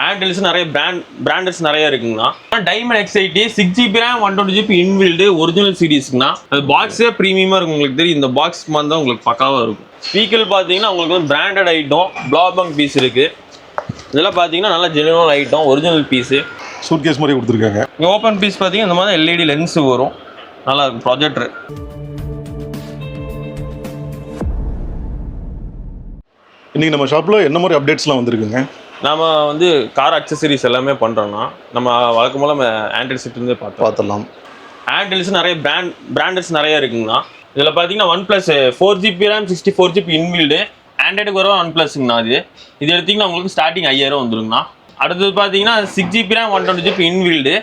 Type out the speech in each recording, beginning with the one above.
ஆண்டல்ஸ் நிறைய பிராண்டட்ஸ் நிறைய இருக்குங்கண்ணா. Diamond X80 6GB RAM 120GB inbuilt original சீரிஸ்ங்கண்ணா. அது பாக்ஸே ப்ரீமியமாக இருக்கும். உங்களுக்கு தெரியும் இந்த பாக்ஸ் மாதிரி தான் உங்களுக்கு பக்காவாக இருக்கும். ஸ்பீக்கர் பார்த்தீங்கன்னா உங்களுக்கு வந்து பிராண்டட் ஐட்டம் ப்ளாபங் பீஸ் இருக்குது. இதெல்லாம் பார்த்தீங்கன்னா நல்லா genuine item original piece. Suitcase மாதிரி கொடுத்துருக்காங்க. இங்கே ஓப்பன் பீஸ் பார்த்தீங்கன்னா இந்த மாதிரி LED லென்ஸ் வரும். நல்லா இருக்கும் ப்ரொஜெக்டர். இன்றைக்கி நம்ம ஷாப்பில் என்ன மாதிரி அப்டேட்ஸ்லாம் வந்திருக்குங்க? நம்ம வந்து கார் அக்சசரிஸ் எல்லாமே பண்ணுறோன்னா நம்ம வழக்கம் போல் நம்ம ஆண்ட்ராய்ட் செட்லேருந்தே பார்த்துடலாம். ஆண்ட்ராய்ட்ஸ் நிறைய பிராண்டட்ஸ் நிறைய இருக்குங்கண்ணா. இதில் பார்த்தீங்கன்னா OnePlus 4GB RAM 64GB inbuilt ஆண்ட்ராய்டுக்கு வர OnePlusங்கண்ணா. இது எடுத்திங்கன்னா உங்களுக்கு ஸ்டார்டிங் 5000 வந்துருங்கண்ணா. அடுத்தது பார்த்தீங்கன்னா 6GB RAM 120GB இன்பில்டு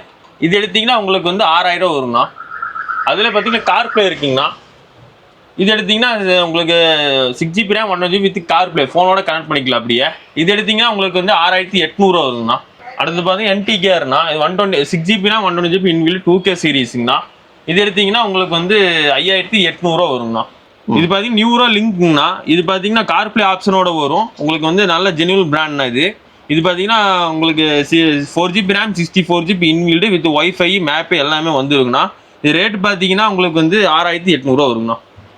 இது எடுத்திங்கன்னா உங்களுக்கு வந்து 6000 வருங்கண்ணா. அதில் பார்த்தீங்கன்னா CarPlay இருக்குங்கண்ணா. இது எடுத்திங்கன்னா உங்களுக்கு 6GB RAM 120GB with CarPlay ஃபோனோட கனெக்ட் பண்ணிக்கலாம். அப்படியே இது எடுத்திங்கன்னா உங்களுக்கு வந்து 6800 வருங்கண்ணா. அடுத்து பார்த்தீங்கன்னா NTKRண்ணா. இது 6GB RAM 120GB inbuilt 2K சீரீஸுங்கண்ணா. இது எடுத்திங்கன்னா உங்களுக்கு வந்து 5800 வருங்கண்ணா. இது பார்த்தீங்கன்னா நியூரோ லிங்க்ங்கண்ணா. இது பார்த்தீங்கன்னா CarPlay ஆப்ஷனோட வரும். உங்களுக்கு வந்து நல்ல ஜெனுவல் பிராண்ட்னா இது பார்த்தீங்கன்னா உங்களுக்கு 4GB RAM 64GB inbuilt with wifi map எல்லாமே வந்துருக்குண்ணா. இது ரேட் பார்த்தீங்கன்னா உங்களுக்கு வந்து 6800 வருங்கண்ணா.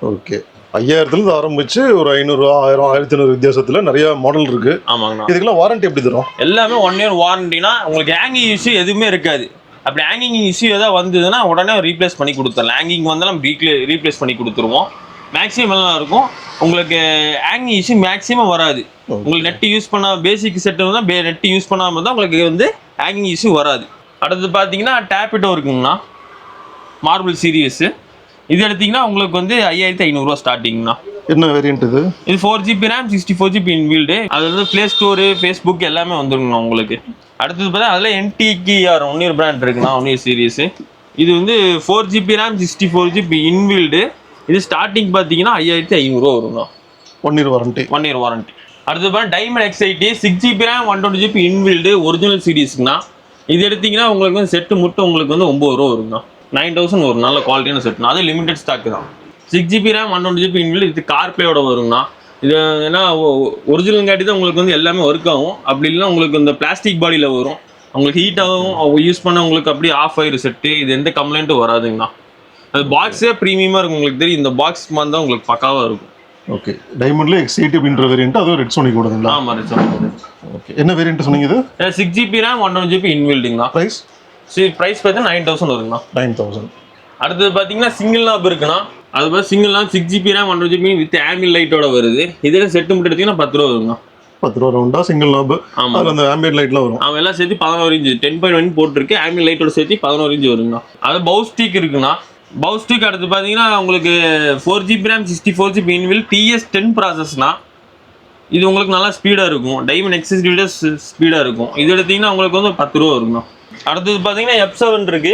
ஓகே, 5000லேருந்து ஆரம்பிச்சு ஒரு 500, 1000, 1500 வித்தியாசத்தில் நிறைய மாடல் இருக்கு. ஆமாங்கண்ணா. இதுக்கெல்லாம் வாரண்டி எப்படி தரும்? எல்லாமே 1 இயர் வாரண்டினா உங்களுக்கு ஹேங்கிங் இஷ்யூ எதுவுமே இருக்காது. அப்படி ஹேங்கிங் இஷ்யூ ஏதாவது வந்ததுன்னா உடனே ரீப்ளேஸ் பண்ணி கொடுத்துடலாம். ஹேங்கிங் வந்தாலும் ரீப்ளேஸ் பண்ணி கொடுத்துருவோம். மேக்ஸிமம் எல்லாம் இருக்கும். உங்களுக்கு ஹேங்கிங் இஷ்யூ மேக்ஸிமம் வராது. உங்களுக்கு நெட் யூஸ் பண்ண பேசிக் செட் தான் நெட் யூஸ் பண்ணாமல் தான் உங்களுக்கு வந்து ஹேங்கிங் இஷ்யூ வராது. அடுத்து பார்த்தீங்கன்னா டேப்பிட்டோ இருக்குங்கண்ணா. மார்பிள் சீரியஸு இது எடுத்திங்கன்னா உங்களுக்கு வந்து 5500 ஸ்டார்டிங்ண்ணா. என்ன வேரியன்ட் இது? இது 4GB RAM 64GB இன்பில்டு. அது வந்து ப்ளே ஸ்டோரு ஃபேஸ்புக் எல்லாமே வந்துருங்கண்ணா உங்களுக்கு. அடுத்தது பார்த்தா அதில் NTKR 1 இயர் பிராண்ட் இருக்குண்ணா. 1 இயர் சீரியஸு இது வந்து 4GB RAM 64GB இன்பில்டு. இது ஸ்டார்டிங் பார்த்தீங்கன்னா 5500 வருங்கண்ணா. 1 இயர் வாரண்டி. அடுத்தது பார்த்தா diamond X80 6GB RAM 120GB inbuilt original சீரீஸ்ங்கண்ணா. இது எடுத்திங்கன்னா உங்களுக்கு வந்து செட்டு மட்டும் உங்களுக்கு வந்து 9000 வருங்கண்ணா. 9000 ஒரு நல்ல குவாலிட்டியான செட்னா. அது லிமிடெட் ஸ்டாக்கு தான். 6GB RAM 120GB இன்பில்டு இது CarPlayயோட வருங்கண்ணா. இது ஏன்னா ஒரிஜினல் காட்டி தான் உங்களுக்கு வந்து எல்லாமே ஒர்க் ஆகும். அப்படி இல்லைன்னா உங்களுக்கு இந்த பிளாஸ்டிக் பாடியில் வரும். உங்களுக்கு ஹீட் ஆகும். யூஸ் பண்ண உங்களுக்கு அப்படியே ஆஃப் ஆயிரும் செட்டு. இது எந்த கம்ப்ளைண்ட்டும் வராதுங்கண்ணா. அது பாக்ஸே ப்ரீமியமாக இருக்கும். உங்களுக்கு தெரியும் இந்த பாக்ஸ் மாதிரி தான் உங்களுக்கு பக்காவாக இருக்கும். ஓகே, டைமண்ட்ல X80 அப்படின்ற வேரியன்ட் அது ரெட் சோனி கூடங்களா? ஆமாம், ரெட் சோனி. ஓகே, என்ன வேரியன்ட் சொன்னீங்க இது? 6GB RAM 120GB இன்பில்டுங்கண்ணா. ப்ரைஸ் பார்த்தீங்கன்னா 9000 வருங்கண்ணா. 9000. அடுத்தது பார்த்தீங்கன்னா சிங்கிள் நாப் இருக்குண்ணா. அது பார்த்து single knob 6GB RAM 120GB with ambient லைட்டோட வருது. இதில் செட்டு மட்டும் எடுத்தீங்கன்னா 10 ரூபா வருங்கண்ணா. 10 ரூபா ரவுண்டா சிங்கிள் நாப். ஆமாம், அந்த ஆம்பியன்ட் லைட்லாம் வரும். அவன் எல்லாம் சேர்த்து 11 இன்ச்சு 10.1 போட்டிருக்கு. ஆம்பியன்ட் லைட்டோட சேர்த்து 11 இன்ச்சு வருங்கண்ணா. அது பவுஸ் ஸ்டிக் இருக்குண்ணா. பவுஸ் ஸ்டிக் அடுத்து பார்த்தீங்கன்னா உங்களுக்கு 4GB RAM 64GB inbuilt TS10 ப்ராசஸ்னா. இது உங்களுக்கு நல்லா ஸ்பீடாக இருக்கும். டைமண்ட் X80 விட ஸ்பீடாக இருக்கும். இது எடுத்தீங்கன்னா உங்களுக்கு வந்து 10 ரூபா வருங்கண்ணா. அடுத்தது பார்த்தீங்கன்னா F7 இருக்கு.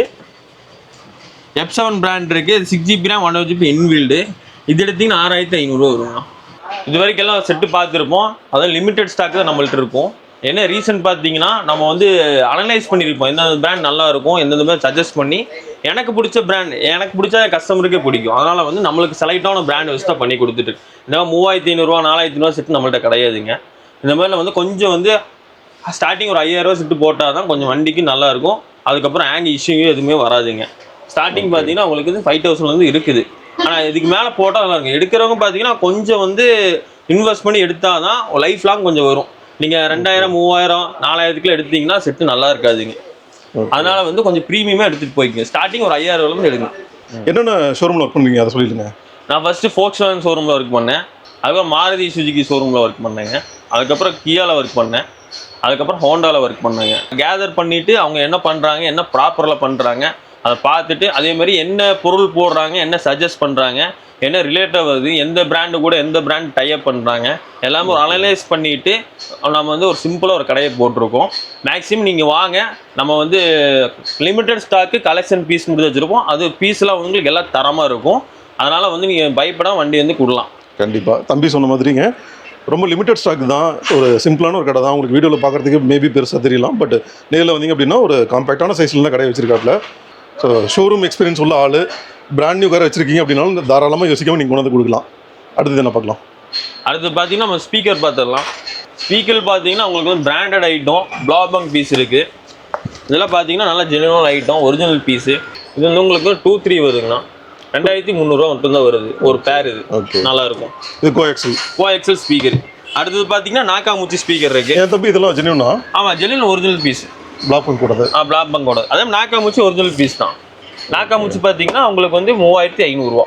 F7 பிராண்ட் இருக்கு. 6GB RAM 120GB இன்பில்டு இது எடுத்தீங்கன்னா 6500 வருங்கண்ணா. இது வரைக்கும் எல்லாம் செட்டு பார்த்துருப்போம். அதாவது லிமிடெட் ஸ்டாக் தான் நம்மள்ட்ட இருக்கும். என்ன ரீசன் பார்த்தீங்கன்னா நம்ம வந்து அனலைஸ் பண்ணியிருப்போம். எந்தெந்த பிராண்ட் நல்லா இருக்கும், எந்தெந்த மாதிரி சஜஸ்ட் பண்ணி எனக்கு பிடிச்ச பிராண்ட் எனக்கு பிடிச்ச கஸ்டமருக்கே பிடிக்கும். அதனால் வந்து நம்மளுக்கு செலக்டான பிராண்ட் வச்சு தான் பண்ணி கொடுத்துட்டு இந்த 3500, 4500 செட்டு நம்மள்ட்ட கிடையாதுங்க. இந்த மாதிரில வந்து கொஞ்சம் வந்து ஸ்டார்டிங் ஒரு 5000 செட்டு போட்டால் தான் கொஞ்சம் வண்டிக்கு நல்லா இருக்கும். அதுக்கப்புறம் ஹேங் இஷ்யூ எதுவுமே வராதுங்க. ஸ்டார்டிங் பார்த்தீங்கன்னா உங்களுக்கு வந்து 5000 வந்து இருக்குது. ஆனால் இதுக்கு மேலே போட்டால் நல்லா இருக்கும். எடுக்கிறவங்க பார்த்தீங்கன்னா கொஞ்சம் வந்து இன்வெஸ்ட் பண்ணி எடுத்தால் தான் லைஃப் லாங் கொஞ்சம் வரும். நீங்கள் 2000, 3000, 4000 எடுத்தீங்கன்னா செட்டு நல்லா இருக்காதுங்க. அதனால வந்து கொஞ்சம் ப்ரீமியமாக எடுத்துகிட்டு போய்க்குங்க. ஸ்டார்டிங் ஒரு 5000 எடுங்க. என்னென்ன ஷோரூமில் ஒர்க் பண்ணுவீங்க அதை சொல்லிடுங்க. நான் ஃபஸ்ட்டு Volkswagen ஷோரூமில் ஒர்க் பண்ணேன். அதுக்கப்புறம் மாருதி சுஜுகி ஷோரூமில் ஒர்க் பண்ணேங்க. அதுக்கப்புறம் கியாவில் ஒர்க் பண்ணேன். அதுக்கப்புறம் ஹோண்டாவில் ஒர்க் பண்ணாங்க. கேதர் பண்ணிவிட்டு அவங்க என்ன பண்ணுறாங்க, என்ன ப்ராப்பரில் பண்ணுறாங்க அதை பார்த்துட்டு அதேமாதிரி என்ன பொருள் போடுறாங்க, என்ன சஜஸ்ட் பண்ணுறாங்க, என்ன ரிலேட்டாக வருது, எந்த பிராண்டு கூட எந்த பிராண்ட் டைப் பண்ணுறாங்க எல்லாமே ஒரு அனலைஸ் பண்ணிவிட்டு நம்ம வந்து ஒரு சிம்பிளாக ஒரு கடையை போட்டிருக்கோம். மேக்ஸிமம் நீங்கள் வாங்க. நம்ம வந்து லிமிட்டட் ஸ்டாக்கு கலெக்ஷன் பீஸ் முடிஞ்சு வச்சுருப்போம். அது பீஸ்லாம் உங்களுக்கு எல்லாம் தரமாக இருக்கும். அதனால் வந்து நீங்கள் பயப்படாமல் வண்டி வந்து கொடுக்கலாம். கண்டிப்பாக தம்பி சொன்ன மாதிரிங்க ரொம்ப லிமிட்டட் ஸ்டாக் தான். ஒரு சிம்பிளான ஒரு கடை தான். உங்களுக்கு வீடியோவில் பார்க்குறதுக்கு மேபி பெருசாக தெரியலாம். பட் நேரில் வந்தீங்க அப்படின்னா ஒரு காம்பேக்டான சைஸில் தான் கடை வச்சிருக்காப்புல. ஸோ ஷோரூம் எக்ஸ்பீரியன்ஸ் உள்ள ஆள் பிராண்ட் நியூ காரை வச்சிருக்கீங்க அப்படின்னாலும் தாராளமாக யோசிக்காமல் நீங்கள் கொண்டு வந்து கொடுக்கலாம். அடுத்தது என்ன பார்க்கலாம்? அடுத்து பார்த்தீங்கன்னா நம்ம ஸ்பீக்கர் பார்த்துடலாம். ஸ்பீக்கர் பார்த்தீங்கன்னா உங்களுக்கு வந்து பிராண்டட் ஐட்டம் பிளாபங் பீஸ் இருக்குது. இதெல்லாம் பார்த்தீங்கன்னா நல்லா ஜெனுவன் ஐட்டம் ஒரிஜினல் பீஸு. இது வந்து உங்களுக்கு 2-3 வருதுங்கண்ணா. 2300 மட்டும்தான் வருது ஒரு பேர். இது ஓகே, நல்லா இருக்கும். இது கோஎக்ஸல் ஸ்பீக்கர். அடுத்தது பார்த்தீங்கன்னா நாக்காமுச்சி ஸ்பீக்கர் இருக்கு. ஏன் தம்பி இதெல்லாம் ஜெனுவனா? ஆமாம், ஜெனுவன் ஒரிஜினல் பீஸ். பிளாபங் கூடது. பிளாபங் கூட. அதே நாக்காமுச்சி ஒரிஜினல் பீஸ் தான். நாக்காமுச்சி பார்த்தீங்கன்னா உங்களுக்கு வந்து 3500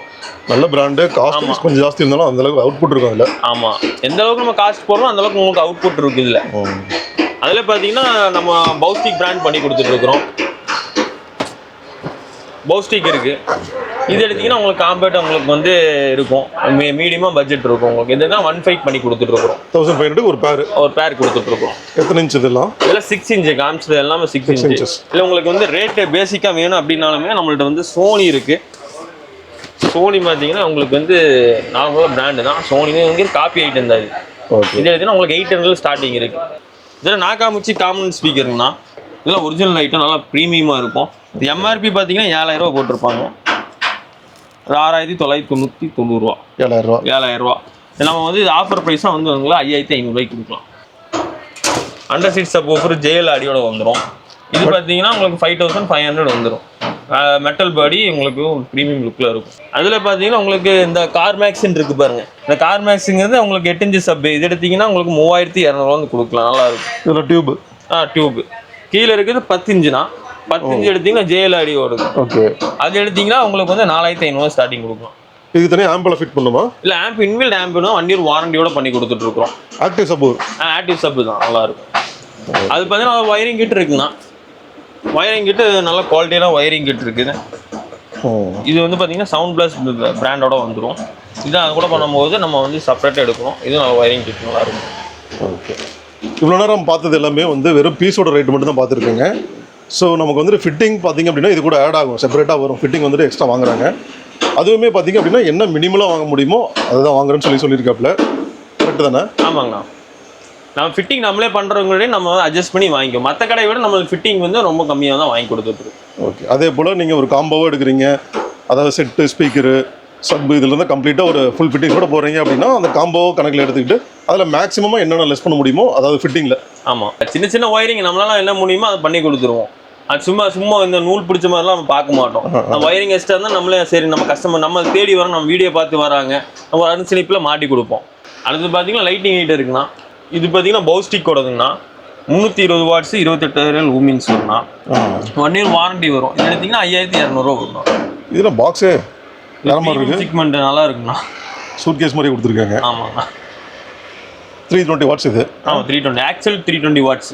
நல்ல பிராண்டு. காஸ்ட் கொஞ்சம் ஜாஸ்தி இருந்தாலும் அந்த அளவுக்கு அவுட்புட் இருக்கும் அதில். ஆமாம், எந்த அளவுக்கு நம்ம காஸ்ட் போடுறோம் அந்த அளவுக்கு உங்களுக்கு அவுட்புட் இருக்குது இல்லை. அதில் பார்த்தீங்கன்னா நம்ம பவுஸ்டிக் பிராண்ட் பண்ணி கொடுத்துட்ருக்குறோம். பவுஸ்டிக் இருக்குது. இது எடுத்திங்கன்னா உங்களுக்கு காம்பேட் உங்களுக்கு வந்து இருக்கும். மீடியமாக பட்ஜெட் இருக்கும் உங்களுக்கு. இதுனா 1.5 பண்ணி கொடுத்துட்ருக்குறோம். 1500 ஒரு பேர் கொடுத்துட்ருக்கோம். எத்தனை இன்ச் இதெல்லாம்? இதெல்லாம் 6 இன்ச்சு காமிச்சது எல்லாமே 6 இன்ச்சஸ். இல்லை உங்களுக்கு வந்து ரேட்டு பேசிக்காக வேணும் அப்படின்னாலுமே நம்மள்ட்ட வந்து சோனி இருக்குது. சோனி பார்த்தீங்கன்னா உங்களுக்கு வந்து நார்மலாக பிராண்டு தான். சோனி வந்து காப்பி ஐட்டம் தான் இது. ஓகே, இது எடுத்திங்கன்னா உங்களுக்கு 800 ஸ்டார்டிங் இருக்குது. இதில் நாக்காமுச்சி காமன் ஸ்பீக்கருங்கண்ணா. இதெல்லாம் ஒரிஜினல் ஐட்டம் நல்லா ப்ரீமியமாக இருக்கும். இது எம்ஆர்பி பார்த்தீங்கன்னா 7000 போட்டிருப்பாங்க. 6990. 7000. நம்ம வந்து இது ஆஃபர் ப்ரைஸாக வந்து உங்களுக்கு 5500 கொடுக்கலாம். Under seat sub offer JL ஆடியோட வந்துடும். இது பார்த்தீங்கன்னா உங்களுக்கு 5500 வந்துடும். மெட்டல் பாடி உங்களுக்கு ப்ரீமியம் லுக்கில் இருக்கும். அதில் பார்த்தீங்கன்னா உங்களுக்கு இந்த கார்மேக்ஸ்ன்னு இருக்குது பாருங்கள். இந்த கார்மேக்ஸுங்கிறது உங்களுக்கு 8 இன்ச்சு சப். இது எடுத்திங்கன்னா உங்களுக்கு 3200 வந்து கொடுக்கலாம். நல்லாயிருக்கும். இதில் டியூபு கீழே இருக்குது 10 இன்ச்சுனா. 10 இன்ச்சு எடுத்திங்கன்னா ஜேஎல் ஆடியோ இருக்குது. ஓகே, அது எடுத்திங்கன்னா உங்களுக்கு வந்து 4500 ஸ்டார்டிங் கொடுக்கலாம். இதுக்கு தனியாக ஆம்பில் ஃபிட் பண்ணுமா? இல்லை, ஆம்ப் இன்பில்ட் ஆம்ப்னா 1 இயர் வாரண்டியோட பண்ணி கொடுத்துட்ருக்கோம். ஆக்டிவ் சப்பு தான் நல்லாயிருக்கும். அது பார்த்தீங்கன்னா வயரிங் கிட் இருக்குண்ணா. வயரிங் கிட்டு நல்ல குவாலிட்டியான வயரிங் கிட் இருக்குது. இது வந்து பார்த்தீங்கன்னா சவுண்ட் ப்ளஸ் பிராண்டோட வந்துடும். இது அது கூட பண்ணும்போது நம்ம வந்து செப்பரேட்டாக எடுக்கணும். இது நல்ல வயரிங் கிட் நல்லாயிருக்கும். ஓகே, இவ்வளோ நேரம் பார்த்தது எல்லாமே வந்து வெறும் பீஸோட ரேட் மட்டும் தான் பார்த்துருக்கேங்க. ஸோ நமக்கு வந்துட்டு ஃபிட்டிங் பார்த்திங்க அப்படின்னா இது கூட ஆட் ஆகும், செப்பரேட்டாக வரும். ஃபிட்டிங் வந்துட்டு எக்ஸ்ட்ரா வாங்குறாங்க. அதுவுமே பார்த்திங்க அப்படின்னா என்ன மினிமலாக வாங்க முடியுமோ அதுதான் வாங்குறேன்னு சொல்லியிருக்காப்புல. கரெக்டு தானே? ஆமாங்கண்ணா. நம்ம ஃபிட்டிங் நம்மளே பண்ணுறவங்களே நம்ம அட்ஜஸ்ட் பண்ணி வாங்கிக்கோம். மற்ற கடையை விட நம்மளுக்கு ஃபிட்டிங் வந்து ரொம்ப கம்மியாக தான் வாங்கி கொடுத்துருக்கு. ஓகே, அதே போல் நீங்கள் ஒரு காம்போவாக எடுக்கிறீங்க, அதாவது செட்டு ஸ்பீக்கரு சப் இதுலேருந்து கம்ப்ளீட்டாக ஒரு ஃபுல் ஃபிட்டிங் கூட போகிறீங்க அப்படின்னா அந்த காம்போவை கணக்கில் எடுத்துக்கிட்டு அதில் மேக்ஸிமமாக என்னென்ன லெஸ் பண்ண முடியுமோ அதாவது ஃபிட்டிங்கில். ஆமாம், சின்ன சின்ன ஒயரிங் நம்மளால என்ன முடியுமோ அதை பண்ணி கொடுத்துருவோம். அது சும்மா இந்த நூல் பிடிச்ச மாதிரிலாம் நம்ம பார்க்க மாட்டோம். நம்ம ஒயரிங் எக்ஸ்ட்ரா இருந்தால் நம்மளே சரி நம்ம கஸ்டமர் நம்ம தேடி வரோம், நம்ம வீடியோ பார்த்து வராங்க, நம்ம அனுசரிப்பில் மாட்டி கொடுப்போம். அடுத்து பார்த்தீங்கன்னா லைட்டிங் ஹீட்டர் இருக்குண்ணா. இது பார்த்தீங்கன்னா பவுஸ்டிக்கோடதுங்கண்ணா. 320 வாட்ஸ் 28000 லூமின்ஸ் வரும்ண்ணா. 1 இயர் வாரண்டி வரும். இது எடுத்திங்கன்னா 5200 வரும்ண்ணா. இதில் பாக்ஸே சிக்மெண்ட் நல்லா இருக்குண்ணா. சூட்கேஸ் மாதிரி கொடுத்துருக்காங்க. ஆமாண்ணா. 320 வாட்ஸ் இது. ஆமாம், 320 ஆக்சுவல் 320 வாட்ஸ்.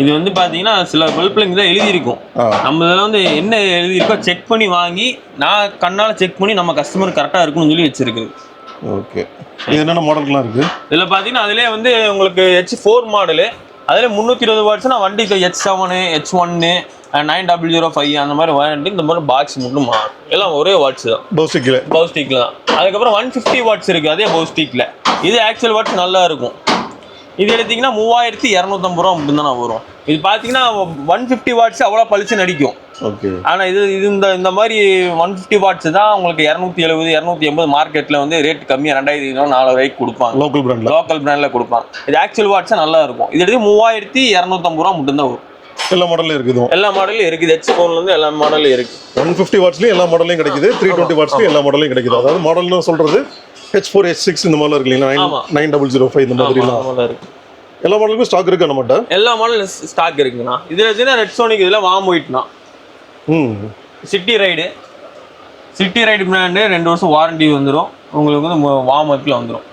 இது வந்து பார்த்தீங்கன்னா சில பல்பில் இங்கே தான் எழுதியிருக்கும். நம்ம இதில் வந்து என்ன எழுதியிருக்கோ செக் பண்ணி வாங்கி நான் கண்ணால் செக் பண்ணி நம்ம கஸ்டமர் கரெக்டாக இருக்குன்னு சொல்லி வச்சிருக்குது. ஓகே, இது என்னென்ன மாடல்கள்லாம் இருக்குது? இதில் பார்த்தீங்கன்னா அதிலே வந்து உங்களுக்கு H4 மாடலு. அதில் 320 வாட்ஸ்னா வண்டிக்கு H7 H1 9005 அந்த மாதிரி வாரண்டி. இந்த மாதிரி பாக்ஸ் மட்டும் மாறும். எல்லாம் ஒரே வாட்ஸ் தான். பவுஸ்டிக்கில் தான். அதுக்கப்புறம் 150 வாட்ஸ் இருக்குது அதே பவுஸ்டிக்கில். இது ஆக்சுவல் வாட்ஸ் நல்லா இருக்கும். இது எடுத்திங்கன்னா 3250 ரூபா மட்டும்தான் வரும். இது பார்த்தீங்கன்னா 150 வாட்ஸ் அவ்வளோ பளிச்சு நடிக்கும். ஓகே, ஆனால் இது இந்த மாதிரி 150 வாட்ஸ் தான் உங்களுக்கு 270 280 மார்க்கெட்டில் வந்து ரேட் கம்மியாக 2500-4000 கொடுப்பாங்க. லோக்கல் பிராண்டில் கொடுப்பாங்க. இது ஆக்சுவல் வாட்ஸாக நல்லா இருக்கும். இது எடுத்து 3250 ரூபா மட்டும்தான் வரும். எல்லா மாடலும் இருக்குது. எல்லா மாடலும் இருக்குது. H4 எல்லா மாடலும் இருக்குது. 150 வாட்ஸ்லேயும் எல்லா மாடலையும் கிடைக்குது. 320 வாட்ஸ்லேயும் எல்லா மாடலையும் கிடைக்குது. அதாவது மாடல்னு சொல்கிறது H4 H6 இந்த மாதிரிலாம் இருக்கு இல்லைங்களா? 9005 இந்த மாதிரிலாம் எல்லா மாடலுமே ஸ்டாக் இருக்கு நம்மகிட்ட. எல்லா மாடலும் ஸ்டாக் இருக்குண்ணா. இதில் பார்த்தீங்கன்னா ரெட் சோனிக் இதில் வார்ம் ஒயிட்னா. சிட்டி ரைடு பிராண்டு 2 வருஷம் வாரண்டி வந்துடும். உங்களுக்கு வந்து வார்ம் ஒயிட்டில் வந்துடும்.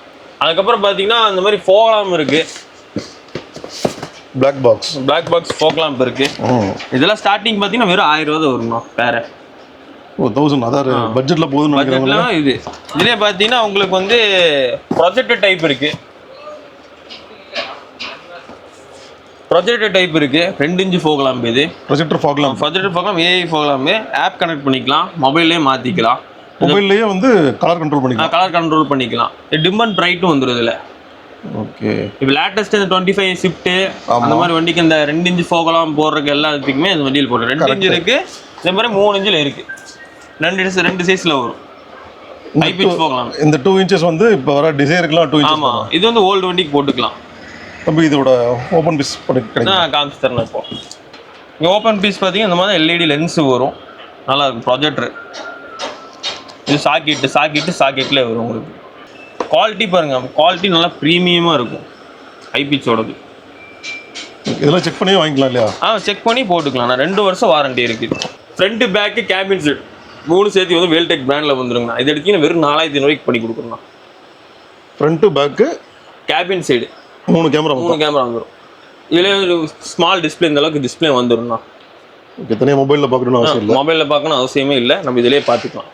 அதுக்கப்புறம் பார்த்தீங்கன்னா இந்த மாதிரி ஃபோக்லாம் இருக்குது. பிளாக் பாக்ஸ் ஃபோக்லாம் இருக்குது. இதெல்லாம் ஸ்டார்டிங் பார்த்தீங்கன்னா வெறும் 1000 ரூபா தான் வரும்ண்ணா. வேறு 1000 அதாவது பட்ஜெட்டில் போதும் நினைக்கிறேன். இதுலேயே பார்த்தீங்கன்னா உங்களுக்கு வந்து ப்ரொஜெக்டர் டைப் இருக்குது. 2 இன்ச் ஃபோக்லாம். இது ப்ரொஜெக்டர் ஃபோக்லாம் ஏஐ ஃபோக்லாம். ஆப் கனெக்ட் பண்ணிக்கலாம், மொபைல்லேயே மாற்றிக்கலாம். மொபைல்லேயே வந்து கலர் கண்ட்ரோல் பண்ணிக்கலாம். டிம் அண்ட் பிரைட்டும் வந்துடும் இதில். ஓகே, இப்போ லேட்டஸ்ட் இந்த 25 ஷிஃப்ட்டு அந்த மாதிரி வண்டிக்கு இந்த 2 இன்ச் ஃபோக்லாம் போடுறதுக்கு எல்லாத்துக்குமே இந்த வண்டியில் போடுறோம். 2 இன்ச் இருக்குது, இதே மாதிரி 3 இன்ச்சில் இருக்குது. 2 சைஸில் வரும். ஹை பிச் ஃபோக்லாம். இந்த 2 இன்ச்சஸ் வந்து இப்போ வர டிசைருக்குலாம் 2 இன்ச்சஸ். ஆமாம், இது வந்து ஓல்டு வண்டிக்கு போட்டுக்கலாம். தம்பி இதோட ஓப்பன் பீஸ் கிடைக்கும் நான் காமிச்சு தரேன். இப்போ இங்கே ஓப்பன் பீஸ் பார்த்தீங்கன்னா இந்த மாதிரி எல்இடி லென்ஸு வரும், நல்லா இருக்கும். ப்ரொஜெக்டரு இது சாக்கெட்லேயே வரும் உங்களுக்கு. குவாலிட்டி பாருங்கள், குவாலிட்டி நல்லா ப்ரீமியமாக இருக்கும். ஐபிச்சோடது இதெல்லாம் செக் பண்ணி வாங்கிக்கலாம் இல்லையா? செக் பண்ணி போட்டுக்கலாம். நான் 2 வருஷம் வாரண்டி இருக்குது. ஃப்ரண்ட்டு பேக்கு கேபின் செட் 3 சேர்த்து வந்து வேல்டெக் பிராண்டில் வந்துருங்கண்ணா. இது எடுத்தீங்கன்னா வெறும் 4500 பண்ணி கொடுக்குறோண்ணா. Front back cabin side 3 camera வந்துடும். இதில் ஸ்மால் டிஸ்பிளே, இந்த அளவுக்கு டிஸ்பிளே வந்துடும்ண்ணா. தனியாக மொபைலில் பார்க்கணும்னு அவசியம் இல்லை. மொபைலில் பார்க்கணும் அவசியமே இல்லை, நம்ம இதிலே பார்த்துக்கலாம்.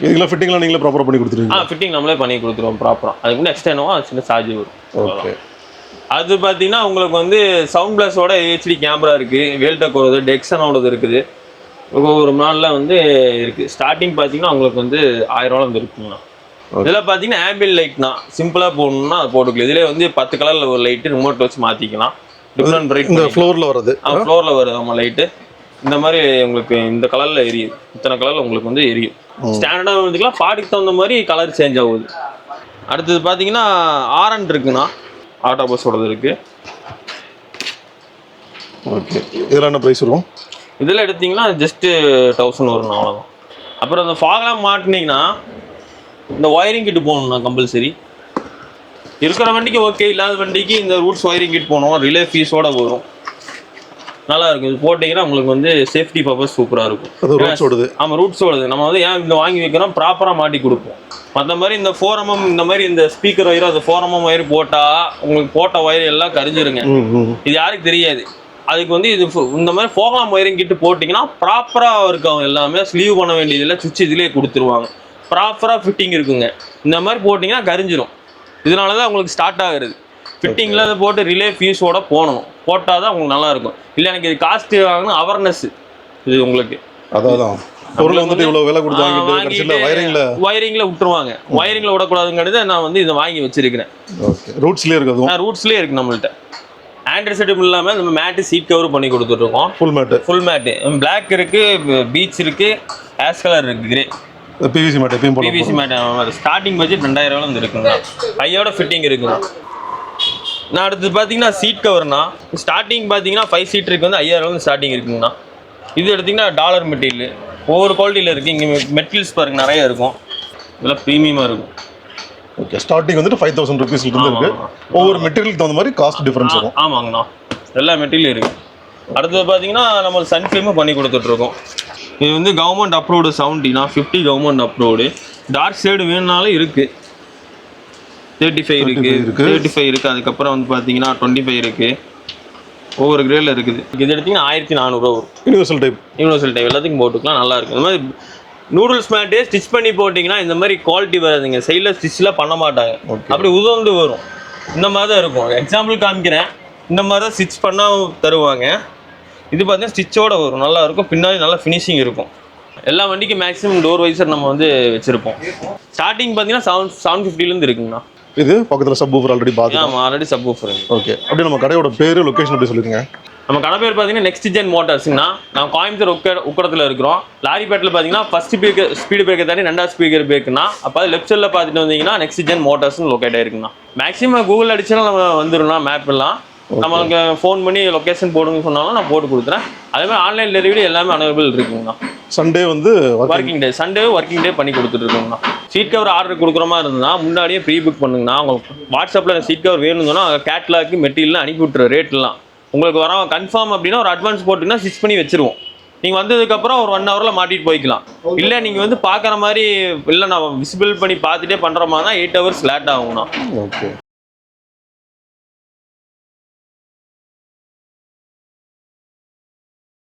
இதெல்லாம் ஃபிட்டிங்லாம் நீங்களே ப்ராப்பராக பண்ணி கொடுத்துருவீங்க? ஃபிட்டிங் நம்மளே பண்ணி கொடுத்துருவோம் ப்ராப்பராக. அதுக்கு முன்னாடி எக்ஸ்ட்ரா என்னவோ சின்ன சார்ஜ் வரும். ஓகே. அது பார்த்தீங்கன்னா உங்களுக்கு வந்து சவுண்ட் ப்ளஸோட ஹெச்டி கேமரா இருக்குது, வேல்டெக்கோடது, டெக்ஸனோடது இருக்குது. ஒவ்வொரு நாளில் வந்து இருக்குது. ஸ்டார்டிங் பார்த்தீங்கன்னா உங்களுக்கு வந்து 1000 வந்து இருக்குங்கண்ணா. இதில் பார்த்தீங்கன்னா ஆம்பிள் லைட்னா சிம்பிளாக போடணும்னா அது போட்டுக்கலாம். இதிலே வந்து 10 கலரில் ஒரு லைட்டு ரிமோட் வச்சு மாற்றிக்கலாம். டிஃப்ரெண்ட் பிரைட் இந்த ஃப்ளோரில் வருது. ஃப்ளோரில் வருது ஆமாம் லைட்டு. இந்த மாதிரி உங்களுக்கு இந்த கலரில் எரியுது, இத்தனை கலரில் உங்களுக்கு வந்து எரியும். ஸ்டாண்டர்டாக வந்துக்கலாம், பாடிக்கு தகுந்த மாதிரி கலர் சேஞ்ச் ஆகுது. அடுத்தது பார்த்தீங்கன்னா ஆரன் இருக்குண்ணா, ஆட்டோ பஸ்ஸோடது இருக்குது. ஓகே. இதெல்லாம் என்ன ப்ரைஸ் வரும்? இதில் எடுத்திங்கன்னா ஜஸ்ட்டு 1000 வரும் அவ்வளோதான். அப்புறம் அந்த ஃபாக்லாம் மாட்டினீங்கன்னா இந்த ஒயரிங் கிட்டு போகணுண்ணா கம்பல்சரி. இருக்கிற வண்டிக்கு ஓகே, இல்லாத வண்டிக்கு இந்த ரூட்ஸ் ஒயரிங் கிட் போகணும். ரிலே ஃபீஸோடு வரும், நல்லா இருக்கும். இது போட்டிங்கன்னா உங்களுக்கு வந்து சேஃப்டி பர்பஸ் சூப்பராக இருக்கும். ஆமாம், ரூட்ஸோடது. நம்ம வந்து ஏன் இந்த வாங்கி வைக்கிறோம், ப்ராப்பராக மாட்டி கொடுப்போம். மற்ற மாதிரி இந்த 4mm இந்த மாதிரி இந்த ஸ்பீக்கர் ஒயர், அது 4mm ஒயர் போட்டால் உங்களுக்கு போட்ட ஒயர் எல்லாம் கரிஞ்சிருங்க. இது யாருக்கு தெரியாது. அதுக்கு வந்து இது இந்த மாதிரி ஃபோகலாம் ஒயரிங் கிட்டு போட்டிங்கன்னா ப்ராப்பராக இருக்கும். எல்லாமே ஸ்லீவ் பண்ண வேண்டியதில்லை, சுவிட்ச் இதிலே கொடுத்துருவாங்க. ப்ராப்பராக ஃபிட்டிங் இருக்குங்க. இந்த மாதிரி போட்டிங்கன்னா கரிஞ்சிரும். இதனால தான் உங்களுக்கு ஸ்டார்ட் ஆகுறது. ஃபிட்டிங்கில் அதை போட்டு ரிலே ஃபீஸோட போகணும், போட்டால் தான் உங்களுக்கு நல்லாயிருக்கும். இல்லை எனக்கு இது காஸ்ட் ஆகணும் அவேர்னஸ் இது உங்களுக்கு. அதான் பொருள் வந்துட்டு இவ்வளோ விலை கொடுத்து வாங்கிட்டு வயரிங்கில் விட்டுருவாங்க. வயரிங்கில் விடக்கூடாதுங்கிறது நான் வந்து இதை வாங்கி வச்சிருக்கிறேன். ஓகே. ரூட்ஸ்லேயே இருக்குது. ரூட்ஸ்லேயே இருக்குது நம்மள்ட்ட. ஆண்ட்ராய்ட் செட்டப் இல்லாமல் நம்ம மேட்டு சீட் கவர் பண்ணி கொடுத்துட்ருக்கோம். ஃபுல் மேட்டு பிளாக் இருக்குது, பீச் இருக்குது, ஆஷ் கலர் இருக்குது, கிரே. பிவிசி மேட்டு ஸ்டார்டிங் பட்ஜெட் 2000 வந்து இருக்குங்க. கையோட ஃபிட்டிங் இருக்குங்க. நான் அடுத்து பார்த்தீங்கன்னா சீட் கவர்னா ஸ்டார்டிங் பார்த்தீங்கன்னா 5 சீட்டருக்கு வந்து 5000 வந்து ஸ்டார்டிங் இருக்குங்கண்ணா. இது எடுத்திங்கன்னா டாலர் மெட்டீரியல் ஒவ்வொரு குவாலிட்டியில் இருக்குது. இங்கே மெட்டீரியல்ஸ் பாருங்கள் நிறைய இருக்கும், இதெல்லாம் ப்ரீமியமாக இருக்கும். ஓகே. ஸ்டார்டிங் வந்துட்டு 5000 ருபீஸ்லேருந்து இருக்குது. ஒவ்வொரு மெட்டீரியலுக்கு தகுந்த மாதிரி காஸ்ட் டிஃப்ரென்ஸ் வரும். ஆமாங்கண்ணா, எல்லா மெட்டீரியலும் இருக்குது. அடுத்தது பார்த்தீங்கன்னா நம்ம சன் ஃபிலிமும் பண்ணி கொடுத்துட்ருக்கோம். இது வந்து government approved 70 government approved. Dark shade வேணுனாலும் இருக்குது. 35 இருக்குது. அதுக்கப்புறம் வந்து பார்த்தீங்கன்னா 25 இருக்குது. ஒவ்வொரு கிரேடில் இருக்குது. இது எடுத்திங்கன்னா 1400 வரும். யூனிவர்சல் டைப் எல்லாத்துக்கும் போட்டுக்கலாம், நல்லா இருக்கும். இந்த மாதிரி நூடுல்ஸ் மேட்டே ஸ்டிச் பண்ணி போட்டிங்கன்னா இந்த மாதிரி குவாலிட்டி வராதுங்க. சைடில் ஸ்டிச்லாம் பண்ண மாட்டாங்க, அப்படி உதந்து வரும். இந்த மாதிரி தான் இருக்கும். எக்ஸாம்பிள் காமிக்கிறேன். இந்த மாதிரி தான் ஸ்டிச் பண்ணால் தருவாங்க. இது பார்த்தீங்கன்னா ஸ்டிச்சோடு வரும், நல்லா இருக்கும். பின்னாடி நல்லா ஃபினிஷிங் இருக்கும். எல்லா வண்டிக்கும் மேக்ஸிமம் டோர் வைசர் நம்ம வந்து வச்சுருப்போம். ஸ்டார்டிங் பார்த்தீங்கன்னா 750 இருக்குங்கண்ணா. இது பக்கத்தில் சப் ஊஃபர் ஆல்ரெடி பார்த்து. ஆமாம், ஆல்ரெடி சப் ஊஃபர். ஓகே. அப்படியே நம்ம கடையோட பேர், லொக்கேஷன் எப்படி சொல்லிருங்க? நம்ம கடை பேர் பார்த்தீங்கன்னா நெக்ஸ்ட் ஜென் மோட்டார்ஸ்ங்கண்ணா. நான் கோயம்புத்தூர் உக்கடத்தில் இருக்கிறோம். லாரிப்பேட்டில் பார்த்தீங்கன்னா ஃபர்ஸ்ட் ஸ்பீடு பிரேக்கர் தாண்டி 2வது ஸ்பீக்கர் பிரேக்குண்ணா. அப்போ அது லெஃப்ட் சைடில் பார்த்துட்டு வந்தீங்கன்னா நெக்ஸ்ட் ஜென் மோட்டார்ஸ்னு லொக்கேட் ஆயிருக்குண்ணா. மேக்ஸிமம் கூகுள் அடிச்சுனா நம்ம வந்துடும்ண்ணா. மேப் எல்லாம் நம்மளுக்கு ஃபோன் பண்ணி லொக்கேஷன் போடுங்க சொன்னாலும் நான் போட்டு கொடுத்துறேன். அதேமாதிரி ஆன்லைன் டெலிவரி எல்லாமே அவைலபிள் இருக்குங்கண்ணா. சண்டே வந்து working day, Sunday working day பண்ணி கொடுத்துட்ருக்கோங்கண்ணா. சீட் கவர் ஆர்டர் கொடுக்குற மாதிரி இருந்ததுன்னா முன்னாடியே ப்ரீ புக் பண்ணுங்கண்ணா. உங்களுக்கு வாட்ஸ்அப்பில் சீட் கவர் வேணும்னா கேட்லாக்கு மெட்டீரியல்லாம் அனுப்பி விட்டுரு. ரேட்லாம் உங்களுக்கு வர கன்ஃபார்ம் அப்படின்னா ஒரு அட்வான்ஸ் போட்டிங்கன்னா ஸ்டிச் பண்ணி வச்சுருவோம். நீங்கள் வந்ததுக்கப்புறம் ஒரு 1 ஹவரில் மாட்டிட்டு போய்க்கலாம். இல்லை நீங்கள் வந்து பார்க்குற மாதிரி இல்லை நான் விசிபிள் பண்ணி பார்த்துட்டே பண்ணுற மாதிரி தான் 8 ஹவர்ஸ் லேட் ஆகுங்கண்ணா. ஓகே.